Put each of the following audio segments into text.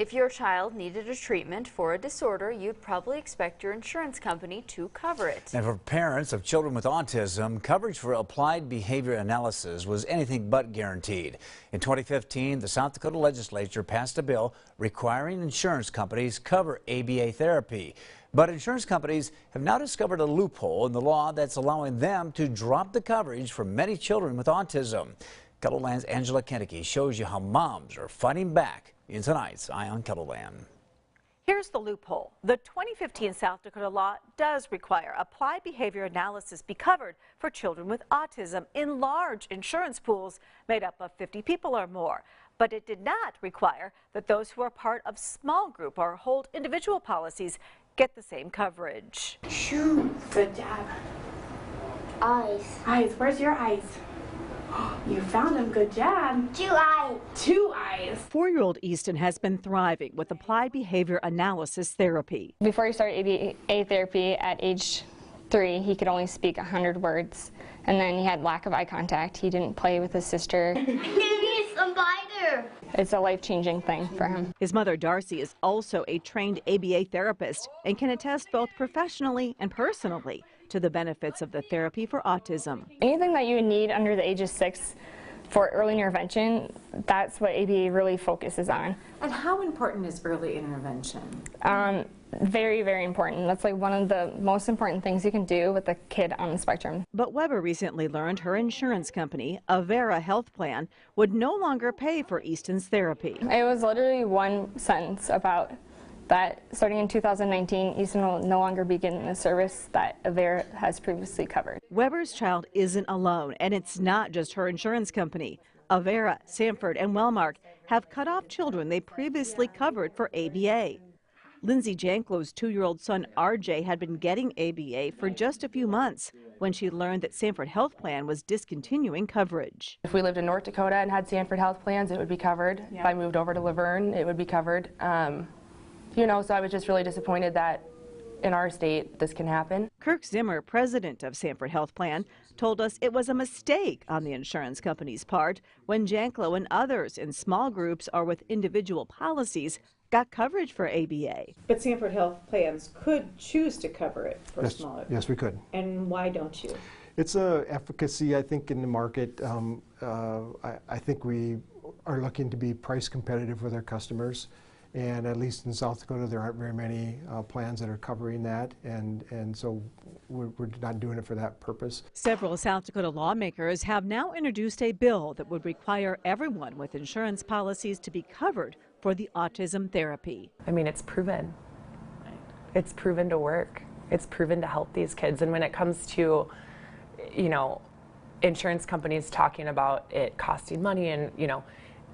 If your child needed a treatment for a disorder, you'd probably expect your insurance company to cover it. And for parents of children with autism, coverage for applied behavior analysis was anything but guaranteed. In 2015, the South Dakota legislature passed a bill requiring insurance companies cover ABA therapy. But insurance companies have now discovered a loophole in the law that's allowing them to drop the coverage for many children with autism. Kettleland's Angela Kennedy shows you how moms are fighting back in tonight's Eye on Kettleland. Here's the loophole. The 2015 South Dakota law does require applied behavior analysis be covered for children with autism in large insurance pools made up of 50 people or more. But it did not require that those who are part of small group or hold individual policies get the same coverage. Shoo, good job. Eyes. Eyes, where's your eyes? You found them, good job. 2 eyes. 2 eyes. 4-year-old Easton has been thriving with applied behavior analysis therapy. Before he started ABA therapy at age 3, he could only speak 100 words. And then he had lack of eye contact. He didn't play with his sister. I'm gonna be a spider. It's a life-changing thing for him. His mother, Darcy, is also a trained ABA therapist and can attest both professionally and personally to the benefits of the therapy for autism. Anything that you would need under the age of 6 for early intervention, that's what ABA really focuses on. And how important is early intervention? Very, very important. That's like one of the most important things you can do with a kid on the spectrum. But Weber recently learned her insurance company, Avera Health Plan, would no longer pay for Easton's therapy. It was literally one sentence about that starting in 2019, Easton will no longer be getting the service that Avera has previously covered. Weber's child isn't alone, and it's not just her insurance company. Avera, Sanford, and Wellmark have cut off children they previously covered for ABA. Lindsay Janklo's 2-year-old son RJ had been getting ABA for just a few months when she learned that Sanford Health Plan was discontinuing coverage. If we lived in North Dakota and had Sanford Health Plans, it would be covered. Yeah. If I moved over to Laverne, it would be covered. You know, so I was just really disappointed that in our state this can happen. Kirk Zimmer, president of Sanford Health Plan, told us it was a mistake on the insurance company's part when Janklo and others in small groups or with individual policies got coverage for ABA. But Sanford Health Plans could choose to cover it for smaller. Yes, we could. And why don't you? It's a efficacy, I think, in the market. I think we are looking to be price competitive with our customers. And at least in South Dakota, there aren't very many plans that are covering that, and so we're not doing it for that purpose. Several South Dakota lawmakers have now introduced a bill that would require everyone with insurance policies to be covered for the autism therapy. I mean, it's proven. It's proven to work. It's proven to help these kids. And when it comes to, you know, insurance companies talking about it costing money and, you know,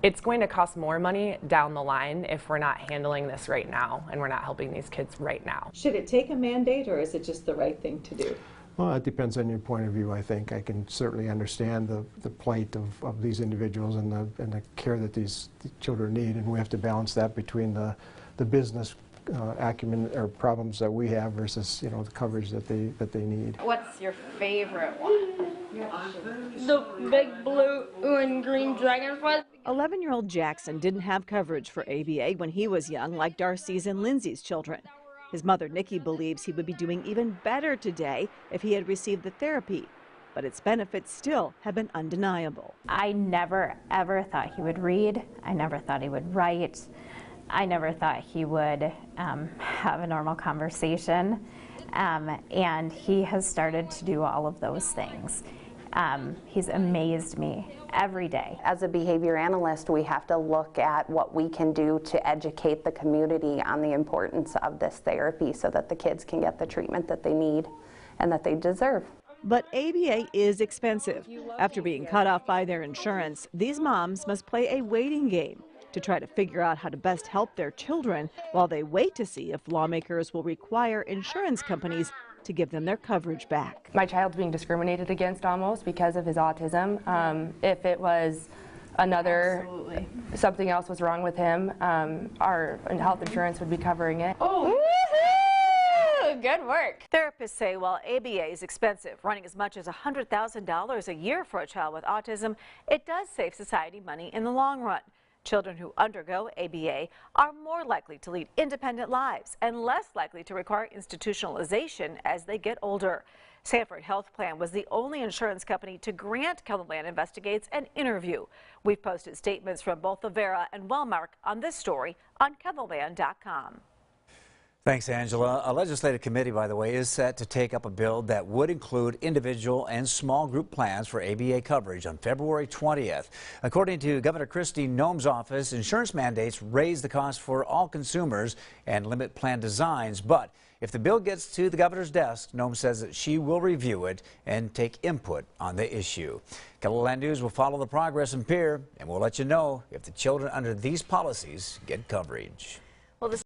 it's going to cost more money down the line if we're not handling this right now and we're not helping these kids right now. Should it take a mandate, or is it just the right thing to do? Well, it depends on your point of view, I think. I can certainly understand the plight of these individuals and the care that these children need, and we have to balance that between the business acumen or problems that we have versus, you know, the coverage that they need. What's your favorite one? The big blue and green dragonflies. 11-year-old Jackson didn't have coverage for ABA when he was young, like Darcy's and Lindsay's children. His mother, Nikki, believes he would be doing even better today if he had received the therapy, but its benefits still have been undeniable. I never, ever thought he would read. I never thought he would write. I never thought he would have a normal conversation, and he has started to do all of those things. He's amazed me every day. As a behavior analyst, we have to look at what we can do to educate the community on the importance of this therapy so that the kids can get the treatment that they need and that they deserve. But ABA is expensive. After being cut off by their insurance, these moms must play a waiting game to try to figure out how to best help their children while they wait to see if lawmakers will require insurance companies to give them their coverage back. My child's being discriminated against almost because of his autism. If it was another, something else was wrong with him, our health insurance would be covering it. Oh. Good work. Therapists say while ABA is expensive, running as much as $100,000 a year for a child with autism, it does save society money in the long run. Children who undergo ABA are more likely to lead independent lives and less likely to require institutionalization as they get older. Sanford Health Plan was the only insurance company to grant Kettleland Investigates an interview. We've posted statements from both Avera and Wellmark on this story on kettleland.com. Thanks, Angela. A legislative committee, by the way, is set to take up a bill that would include individual and small group plans for ABA coverage on February 20th. According to Governor Kristi Noem's office, insurance mandates raise the cost for all consumers and limit plan designs. But if the bill gets to the governor's desk, Noem says that she will review it and take input on the issue. Kettleland News will follow the progress in Pierre, and we'll let you know if the children under these policies get coverage. Well, this